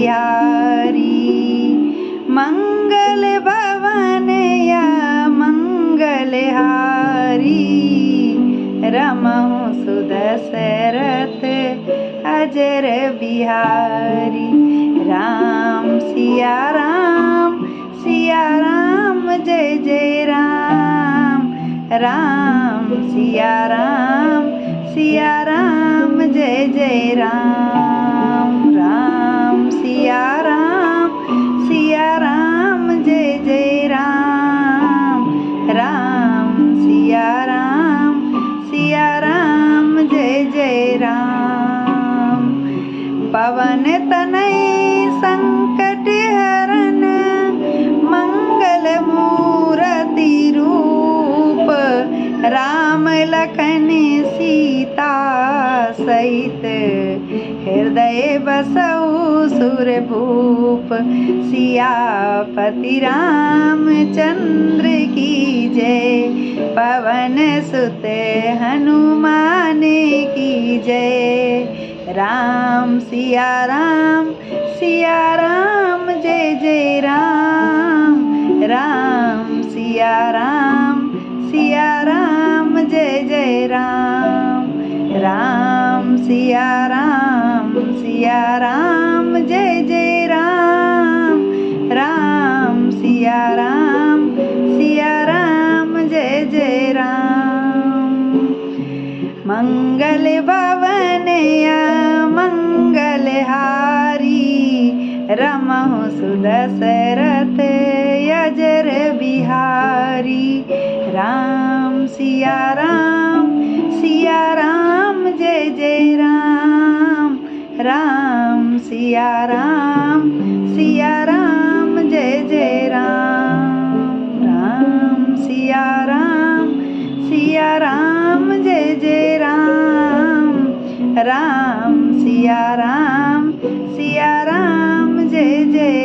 बिहारी। मंगल भवन या मंगलहारी, रमहु सुदशरथ अजर बिहारी। राम सिया राम जय जय राम। राम सिया राम जय जय राम। राम सिया राम जय जय राम। राम सिया राम जय जय राम। पवन तनय संकट हरन, मंगल मूरति रूप। राम लखन सीता सहित, हृदय बसहु सुरभूप। सियापति रामचंद्र की जय, पवन सुत हनुमान की जय। राम सिया राम जय जय राम। राम सिया राम जय जय राम। राम सिया राम जय जय राम। राम सिया राम जय जय राम। मंगल भवन या मंगलहारी, रमहु सुदशरथ अजर बिहारी। राम सिया राम जय जय राम। राम सिया राम जय जय राम। राम सिया राम जय जय राम। राम सिया राम जय जय